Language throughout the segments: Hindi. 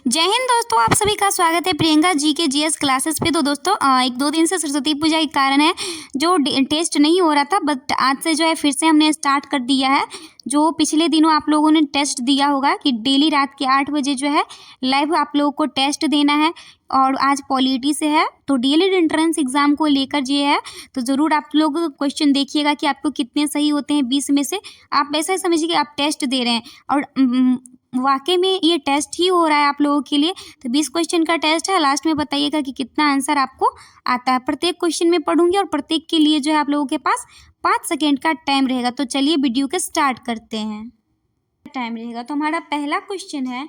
जय हिंद दोस्तों, आप सभी का स्वागत है प्रियंका जी के जीएस क्लासेस पे। तो दोस्तों एक दो दिन से सरस्वती पूजा के कारण है जो टेस्ट नहीं हो रहा था, बट आज से जो है फिर से हमने स्टार्ट कर दिया है। जो पिछले दिनों आप लोगों ने टेस्ट दिया होगा कि डेली रात के 8 बजे जो है लाइव आप लोगों को टेस्ट देना है, और आज पॉलिटी से है तो डीएलएड एंट्रेंस एग्जाम को लेकर ये है। तो ज़रूर आप लोग क्वेश्चन देखिएगा कि आपको कितने सही होते हैं 20 में से। आप ऐसा ही समझिए कि आप टेस्ट दे रहे हैं और वाकई में ये टेस्ट ही हो रहा है आप लोगों के लिए। तो 20 क्वेश्चन का टेस्ट है, लास्ट में बताइएगा कि कितना आंसर आपको आता है। प्रत्येक क्वेश्चन में पढ़ूंगी और प्रत्येक के लिए जो है आप लोगों के पास 5 सेकेंड का टाइम रहेगा। तो चलिए वीडियो के स्टार्ट करते हैं। टाइम रहेगा तो हमारा पहला क्वेश्चन है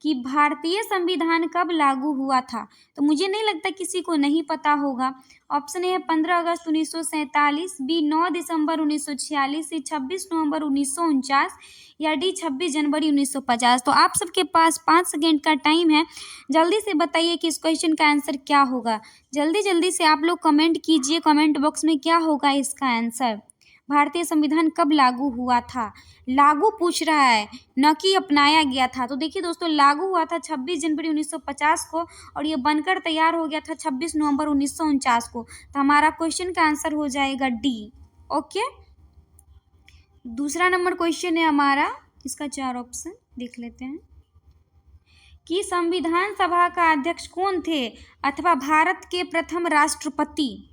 कि भारतीय संविधान कब लागू हुआ था। तो मुझे नहीं लगता किसी को नहीं पता होगा। ऑप्शन ए है 15 अगस्त 1947, बी 9 दिसंबर 1946, सी 26 नवंबर 1949 या डी 26 जनवरी 1950। तो आप सबके पास 5 सेकेंड का टाइम है, जल्दी से बताइए कि इस क्वेश्चन का आंसर क्या होगा। जल्दी जल्दी से आप लोग कमेंट कीजिए कमेंट बॉक्स में क्या होगा इसका आंसर। भारतीय संविधान कब लागू हुआ था? लागू पूछ रहा है, न कि अपनाया गया था। तो देखिए दोस्तों, लागू हुआ था 26 जनवरी 1950 को और ये बनकर तैयार हो गया था 26 नवंबर 1949 को। तो हमारा क्वेश्चन का आंसर हो जाएगा डी। ओके, दूसरा नंबर क्वेश्चन है हमारा, इसका 4 ऑप्शन देख लेते हैं कि संविधान सभा का अध्यक्ष कौन थे अथवा भारत के प्रथम राष्ट्रपति।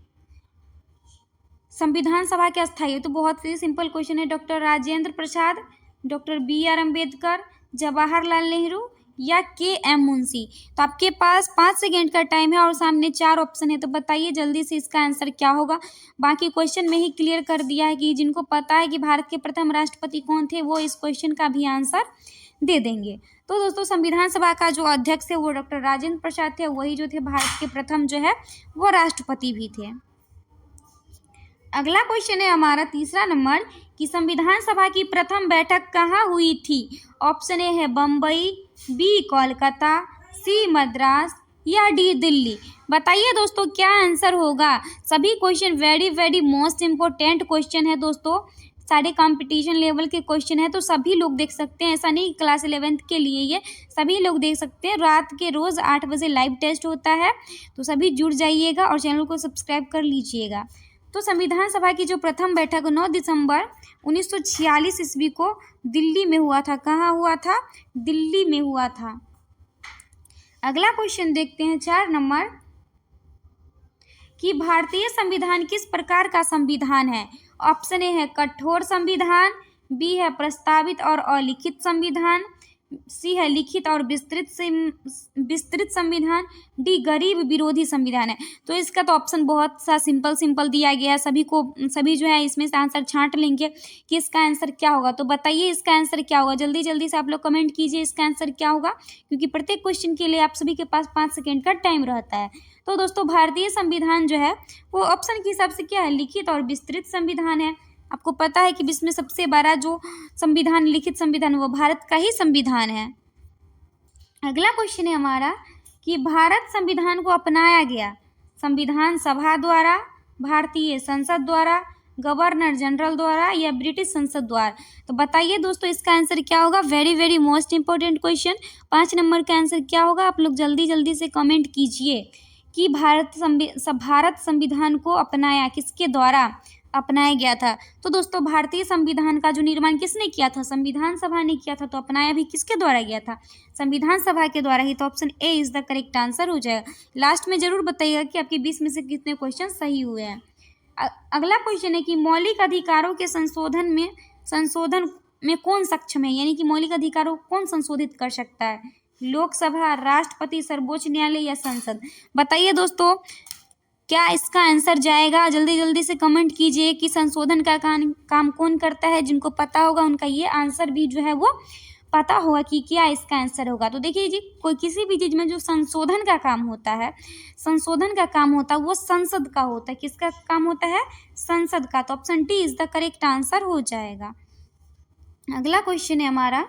संविधान सभा के अस्थायी, तो बहुत ही सिंपल क्वेश्चन है। Doctor Rajendra Prasad, doctor B R. Ambedkar, Jawaharlal Nehru या के.एम. मुंशी। तो आपके पास 5 सेकेंड का टाइम है और सामने 4 ऑप्शन है। तो बताइए जल्दी से इसका आंसर क्या होगा। बाकी क्वेश्चन में ही क्लियर कर दिया है कि जिनको पता है कि भारत के प्रथम राष्ट्रपति कौन थे वो इस क्वेश्चन का भी आंसर दे देंगे। तो दोस्तों, संविधान सभा का जो अध्यक्ष है वो डॉक्टर राजेंद्र प्रसाद थे, वही जो थे भारत के प्रथम जो है वो राष्ट्रपति भी थे। अगला क्वेश्चन है हमारा तीसरा नंबर कि संविधान सभा की प्रथम बैठक कहाँ हुई थी। ऑप्शन ए है बम्बई, बी कोलकाता, सी मद्रास या डी दिल्ली। बताइए दोस्तों क्या आंसर होगा। सभी question very very most important question है दोस्तों, सारे कंपटीशन लेवल के क्वेश्चन है, तो सभी लोग देख सकते हैं। ऐसा नहीं क्लास 11th के लिए, ये सभी लोग देख सकते हैं। रात के रोज़ 8 बजे लाइव टेस्ट होता है, तो सभी जुड़ जाइएगा और चैनल को सब्सक्राइब कर लीजिएगा। तो संविधान सभा की जो प्रथम बैठक 9 दिसंबर 1946 ईस्वी को दिल्ली में हुआ था। कहाँ हुआ था? दिल्ली में हुआ था। अगला क्वेश्चन देखते हैं 4 नंबर कि भारतीय संविधान किस प्रकार का संविधान है। ऑप्शन ए है कठोर संविधान, बी है प्रस्तावित और अलिखित संविधान, सी है लिखित और विस्तृत संविधान, डी गरीब विरोधी संविधान है। तो इसका तो ऑप्शन बहुत सा सिंपल दिया गया है, सभी जो है इसमें से आंसर छांट लेंगे कि इसका आंसर क्या होगा। तो बताइए इसका आंसर क्या होगा। जल्दी जल्दी से आप लोग कमेंट कीजिए इसका आंसर क्या होगा, क्योंकि प्रत्येक क्वेश्चन के लिए आप सभी के पास 5 सेकेंड का टाइम रहता है। तो दोस्तों, भारतीय संविधान जो है वो ऑप्शन के हिसाब से क्या है, लिखित और विस्तृत संविधान है। आपको पता है कि विश्व में सबसे बड़ा जो संविधान लिखित संविधान वो भारत का ही संविधान है। अगला क्वेश्चन है हमारा कि भारत संविधान को अपनाया गया संविधान सभा द्वारा, भारतीय संसद द्वारा, गवर्नर जनरल द्वारा या ब्रिटिश संसद द्वारा। तो बताइए दोस्तों इसका आंसर क्या होगा। Very very most important question. 5 number का आंसर क्या होगा, आप लोग जल्दी जल्दी से कमेंट कीजिए कि भारत संविधान को अपनाया किसके द्वारा अपनाया गया था। तो दोस्तों, भारतीय संविधान का जो निर्माण किसने किया था, संविधान सभा ने किया था। तो अपनाया भी किसके द्वारा गया था, संविधान सभा के द्वारा ही। तो option A is the correct answer हो जाएगा। लास्ट में जरूर बताइएगा कि आपके 20 में से कितने क्वेश्चन सही हुए हैं। अगला क्वेश्चन है कि मौलिक अधिकारों के संशोधन में कौन सक्षम है, यानी कि मौलिक अधिकारों को कौन संशोधित कर सकता है, लोकसभा, राष्ट्रपति, सर्वोच्च न्यायालय या संसद। बताइए दोस्तों क्या इसका आंसर जाएगा। जल्दी जल्दी से कमेंट कीजिए कि संशोधन का काम कौन करता है। जिनको पता होगा उनका ये आंसर भी जो है वो पता होगा कि क्या इसका आंसर होगा। तो देखिए जी, कोई किसी भी चीज़ में जो संशोधन का काम होता है वो संसद का होता है। किसका काम होता है, संसद का। तो option D is the correct answer हो जाएगा। अगला क्वेश्चन है हमारा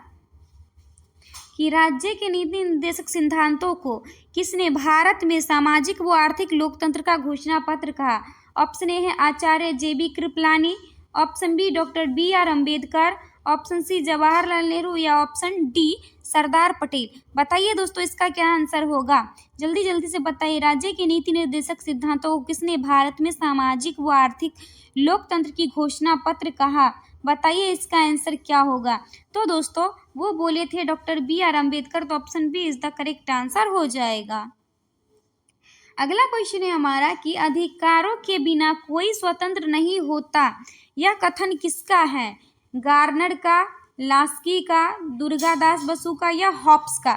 कि राज्य के नीति निर्देशक सिद्धांतों को किसने भारत में सामाजिक व आर्थिक लोकतंत्र का घोषणा पत्र कहा। ऑप्शन ए है Acharya J B. Kripalani, option B doctor B R. Ambedkar, option C Jawaharlal Nehru या ऑप्शन डी सरदार पटेल। बताइए दोस्तों इसका क्या आंसर होगा, जल्दी जल्दी से बताइए। राज्य के नीति निर्देशक सिद्धांतों को किसने भारत में सामाजिक व आर्थिक लोकतंत्र की घोषणा पत्र कहा? बताइए इसका आंसर क्या होगा। तो दोस्तों वो बोले थे डॉक्टर BR अम्बेडकर, तो option B is the correct answer हो जाएगा। अगला क्वेश्चन है हमारा कि अधिकारों के बिना कोई स्वतंत्र नहीं होता, यह कथन किसका है? गार्नर का, लास्की का, दुर्गादास बसु का या हॉब्स का?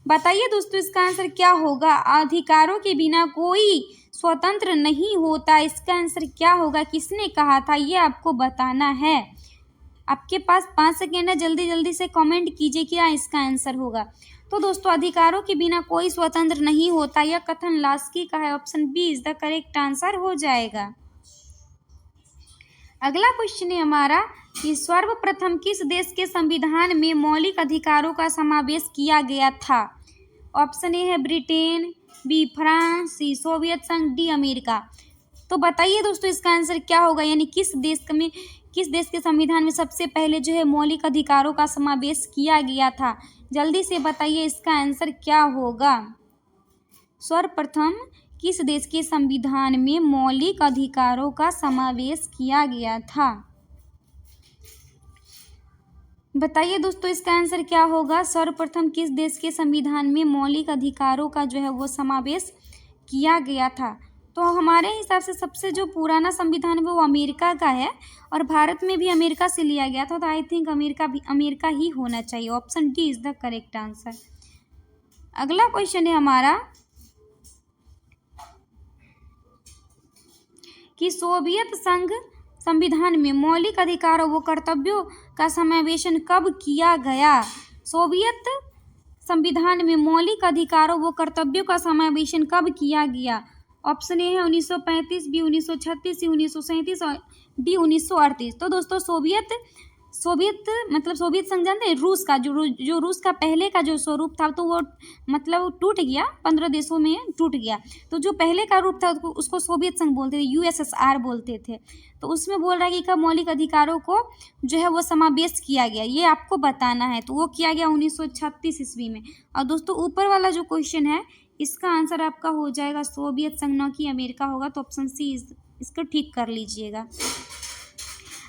बताइए दोस्तों इसका आंसर क्या होगा। अधिकारों के बिना कोई स्वतंत्र नहीं होता, इसका आंसर क्या होगा, किसने कहा था, ये आपको बताना है। आपके पास 5 सेकेंड है, जल्दी जल्दी से कमेंट कीजिए क्या इसका आंसर होगा। तो दोस्तों अधिकारों के बिना कोई स्वतंत्र नहीं होता, यह कथन लास्की का है। Option B is the correct answer हो जाएगा। अगला क्वेश्चन है हमारा कि सर्वप्रथम किस देश के संविधान में मौलिक अधिकारों का समावेश किया गया था? ऑप्शन ए है ब्रिटेन, बी फ्रांस, सी सोवियत संघ, डी अमेरिका। तो बताइए दोस्तों इसका आंसर क्या होगा, यानी किस देश के संविधान में सबसे पहले जो है मौलिक अधिकारों का समावेश किया गया था? जल्दी से बताइए इसका आंसर क्या होगा। सर्वप्रथम किस देश के संविधान में मौलिक अधिकारों का समावेश किया गया था? बताइए दोस्तों इसका आंसर क्या होगा। सर्वप्रथम किस देश के संविधान में मौलिक अधिकारों का जो है वो समावेश किया गया था? तो हमारे हिसाब से सबसे जो पुराना संविधान है वो अमेरिका का है, और भारत में भी अमेरिका से लिया गया था, तो आई थिंक अमेरिका ही होना चाहिए। Option D is the correct answer. अगला क्वेश्चन है हमारा कि सोवियत संघ संविधान में मौलिक अधिकारों व कर्तव्यों का समावेशन कब किया गया? सोवियत संविधान में मौलिक अधिकारों व कर्तव्यों का समावेशन कब किया गया? ऑप्शन ए है 1935, बी 1936, सी 1937 और डी 1938। तो दोस्तों सोवियत संघ जानते हैं, रूस का जो रूस का पहले का जो स्वरूप था तो वो मतलब टूट गया, 15 देशों में टूट गया। तो जो पहले का रूप था उसको सोवियत संघ बोलते थे, USSR बोलते थे। तो उसमें बोल रहा है कि कब मौलिक अधिकारों को जो है वो समावेश किया गया, ये आपको बताना है। तो वो किया गया 1936 ईस्वी में। और दोस्तों ऊपर वाला जो क्वेश्चन है इसका आंसर आपका हो जाएगा सोवियत संघ, न कि अमेरिका होगा। तो ऑप्शन सी इसको ठीक कर लीजिएगा।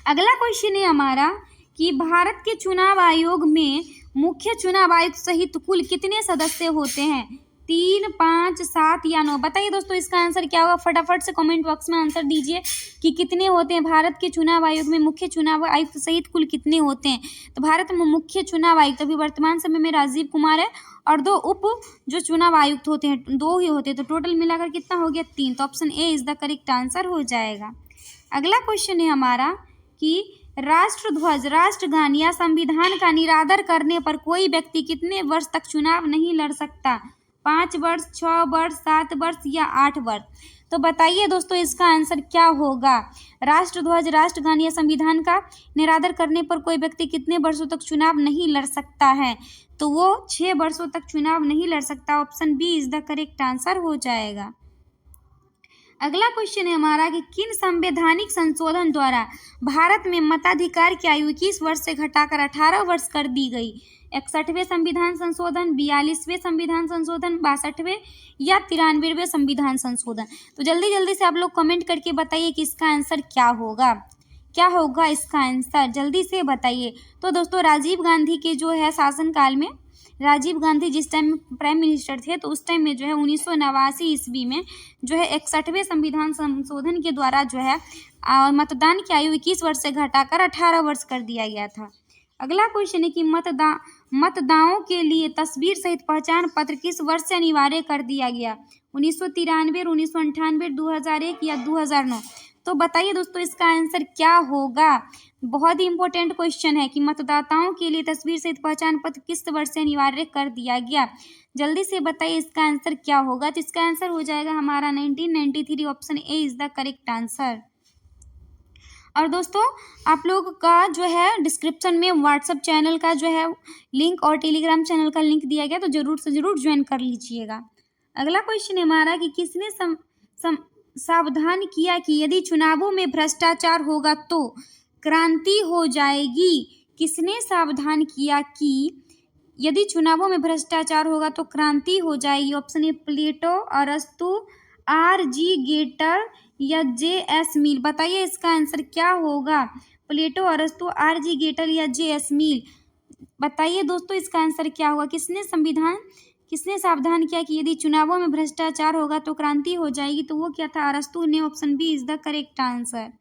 अगला क्वेश्चन है हमारा कि भारत के चुनाव आयोग में मुख्य चुनाव आयुक्त सहित कुल कितने सदस्य होते हैं? 3, 5, 7 या 9? बताइए दोस्तों इसका आंसर क्या होगा, फटाफट से कमेंट बॉक्स में आंसर दीजिए कि कितने होते हैं भारत के चुनाव आयोग में मुख्य चुनाव आयुक्त सहित कुल कितने होते हैं। तो भारत में मुख्य चुनाव आयुक्त अभी वर्तमान समय में राजीव कुमार है, और 2 उप जो चुनाव आयुक्त होते हैं 2 ही होते हैं, तो टोटल मिलाकर कितना हो गया? 3। तो option A is the correct answer हो जाएगा। अगला क्वेश्चन है हमारा कि राष्ट्रध्वज, राष्ट्रगान या संविधान का निरादर करने पर कोई व्यक्ति कितने वर्ष तक चुनाव नहीं लड़ सकता? 5 वर्ष, 6 वर्ष, 7 वर्ष या 8 वर्ष? तो बताइए दोस्तों इसका आंसर क्या होगा। राष्ट्रध्वज, राष्ट्रगान या संविधान का निरादर करने पर कोई व्यक्ति कितने वर्षों तक चुनाव नहीं लड़ सकता है? तो वो 6 वर्षों तक चुनाव नहीं लड़ सकता। Option B is the correct answer हो जाएगा। अगला क्वेश्चन है हमारा कि किन संवैधानिक संशोधन द्वारा भारत में मताधिकार की आयु 21 वर्ष से घटाकर 18 वर्ष कर दी गई? 61वें संविधान संशोधन, 42वें संविधान संशोधन, 62वें या 93वें संविधान संशोधन? तो जल्दी जल्दी से आप लोग कमेंट करके बताइए कि इसका आंसर क्या होगा इसका आंसर, जल्दी से बताइए। तो दोस्तों राजीव गांधी के जो है शासनकाल में, राजीव गांधी जिस टाइम प्राइम मिनिस्टर थे तो उस टाइम में जो है 1989 ईस्वी में जो है 61वें संविधान संशोधन के द्वारा जो है मतदान की आयु 21 वर्ष से घटाकर 18 वर्ष कर दिया गया था। अगला क्वेश्चन है कि मतदाताओं के लिए तस्वीर सहित पहचान पत्र किस वर्ष से अनिवार्य कर दिया गया? 1993, 1998, 2001 या 2009? तो बताइए दोस्तों इसका आंसर क्या होगा। बहुत ही इंपॉर्टेंट क्वेश्चन है कि मतदाताओं के लिए तस्वीर सहित पहचान पत्र किस वर्ष से अनिवार्य कर दिया गया? जल्दी से बताइए इसका आंसर क्या होगा। तो इसका आंसर हो जाएगा हमारा 1993। Option A is the correct answer. और दोस्तों आप लोग का जो है डिस्क्रिप्शन में व्हाट्सएप चैनल का जो है लिंक और टेलीग्राम चैनल का लिंक दिया गया, तो जरूर से जरूर ज्वाइन कर लीजिएगा। अगला क्वेश्चन है हमारा कि किसने सावधान किया कि यदि चुनावों में भ्रष्टाचार होगा तो क्रांति हो जाएगी? किसने सावधान किया कि यदि चुनावों में भ्रष्टाचार होगा तो क्रांति हो जाएगी? ऑप्शन ए प्लेटो, अरस्तु, आर.जी. गेटर या जे.एस. मिल। बताइए इसका आंसर क्या होगा? प्लेटो, अरस्तु, आर.जी. गेटर या जे.एस. मिल। बताइए दोस्तों इसका आंसर क्या होगा? किसने सावधान किया कि यदि चुनावों में भ्रष्टाचार होगा तो क्रांति हो जाएगी? तो वो क्या था? अरस्तु ने। Option B is the correct answer.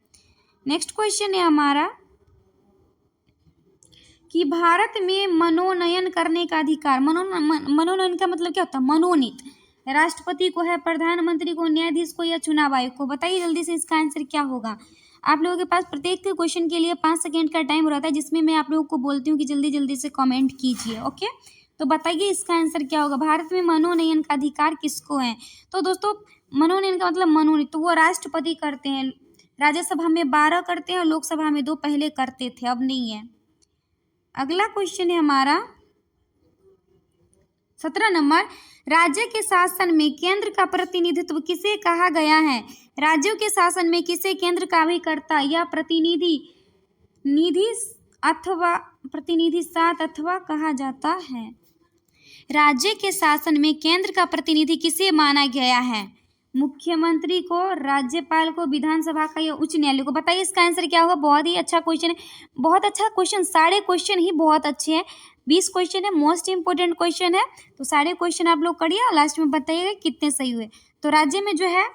Next question है हमारा कि भारत में मनोनयन करने का अधिकार, मनोनयन का मतलब क्या होता है? मनोनीत राष्ट्रपति को है, प्रधानमंत्री को, न्यायाधीश को या चुनाव आयोग को? बताइए जल्दी से इसका आंसर क्या होगा? आप लोगों के पास प्रत्येक क्वेश्चन के लिए 5 सेकेंड का टाइम रहता है, जिसमें मैं आप लोगों को बोलती हूँ कि जल्दी जल्दी से कमेंट कीजिए। ओके, तो बताइए इसका आंसर क्या होगा? भारत में मनोनयन का अधिकार किसको है? तो दोस्तों मनोनयन का मतलब मनोनीत, तो वो राष्ट्रपति करते हैं। राज्यसभा में 12 करते हैं और लोकसभा में 2 पहले करते थे, अब नहीं है। अगला क्वेश्चन है हमारा 17 नंबर, राज्य के शासन में केंद्र का प्रतिनिधित्व किसे कहा गया है? राज्यों के शासन में किसे केंद्र का अभिकर्ता या प्रतिनिधि साथ अथवा कहा जाता है? राज्य के शासन में केंद्र का प्रतिनिधि किसे माना गया है? मुख्यमंत्री को, राज्यपाल को, विधानसभा का या उच्च न्यायालय को? बताइए इसका आंसर क्या होगा? बहुत ही अच्छा क्वेश्चन है, बहुत अच्छा क्वेश्चन, सारे क्वेश्चन ही बहुत अच्छे हैं। 20 क्वेश्चन है, मोस्ट इंपोर्टेंट क्वेश्चन है, तो सारे क्वेश्चन आप लोग करिए और लास्ट में बताइएगा कितने सही हुए। तो राज्य में जो है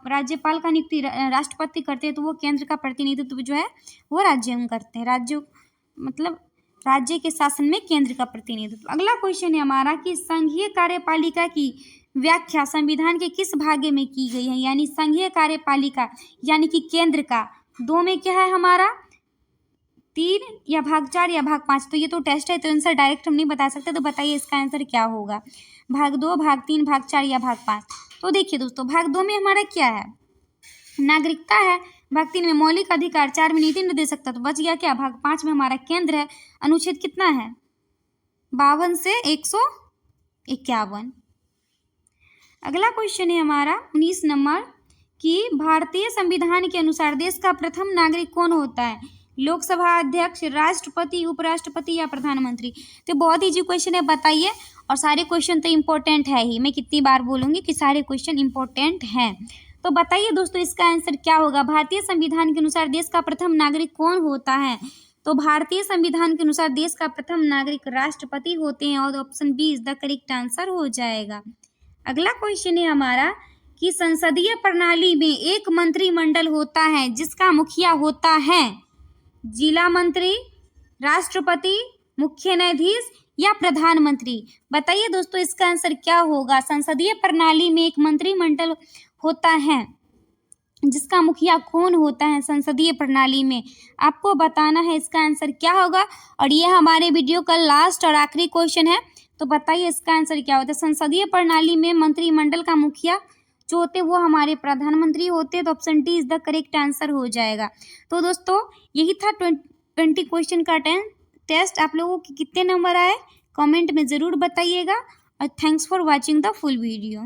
राज्यपाल का नियुक्ति राष्ट्रपति करते हैं, तो वो केंद्र का प्रतिनिधित्व जो है वो राज्य में करते हैं। राज्य मतलब राज्य के शासन में केंद्र का प्रतिनिधित्व। अगला क्वेश्चन है हमारा कि संघीय कार्यपालिका की व्याख्या संविधान के किस भाग में की गई है? यानी संघीय कार्यपालिका यानी कि केंद्र का 2 में क्या है हमारा? 3 या भाग 4 या भाग 5? तो ये तो टेस्ट है, तो आंसर डायरेक्ट हम नहीं बता सकते, तो बताइए इसका आंसर क्या होगा? भाग 2, भाग 3, भाग 4 या भाग 5? तो देखिए दोस्तों, भाग 2 में हमारा क्या है? नागरिकता है। भाग 3 में मौलिक अधिकार, 4 में नीति निर्देशक तत्व, तो बच गया क्या? भाग 5 में हमारा केंद्र है। अनुच्छेद कितना है? 52 से 151। अगला क्वेश्चन है हमारा 19 नंबर कि भारतीय संविधान के अनुसार देश का प्रथम नागरिक कौन होता है? लोकसभा अध्यक्ष, राष्ट्रपति, उपराष्ट्रपति या प्रधानमंत्री? तो बहुत इजी क्वेश्चन है, बताइए। और सारे क्वेश्चन तो इम्पोर्टेंट है ही, मैं कितनी बार बोलूँगी कि सारे क्वेश्चन इम्पोर्टेंट हैं। तो बताइए दोस्तों इसका आंसर क्या होगा? भारतीय संविधान के अनुसार देश का प्रथम नागरिक कौन होता है? तो भारतीय संविधान के अनुसार देश का प्रथम नागरिक राष्ट्रपति होते हैं और option B is the correct answer हो जाएगा। अगला क्वेश्चन है हमारा कि संसदीय प्रणाली में एक मंत्रिमंडल होता है जिसका मुखिया होता है जिला मंत्री, राष्ट्रपति, मुख्य न्यायाधीश या प्रधानमंत्री? बताइए दोस्तों इसका आंसर क्या होगा? संसदीय प्रणाली में एक मंत्रिमंडल होता है जिसका मुखिया कौन होता है संसदीय प्रणाली में? आपको बताना है इसका आंसर क्या होगा। और ये हमारे वीडियो का लास्ट और आखिरी क्वेश्चन है, तो बताइए इसका आंसर क्या होता है? संसदीय प्रणाली में मंत्रिमंडल का मुखिया जो होते वो हमारे प्रधानमंत्री होते, तो option D is the correct answer हो जाएगा। तो दोस्तों यही था 20 क्वेश्चन का टेस्ट। आप लोगों के कितने नंबर आए कमेंट में ज़रूर बताइएगा और thanks for watching the full video.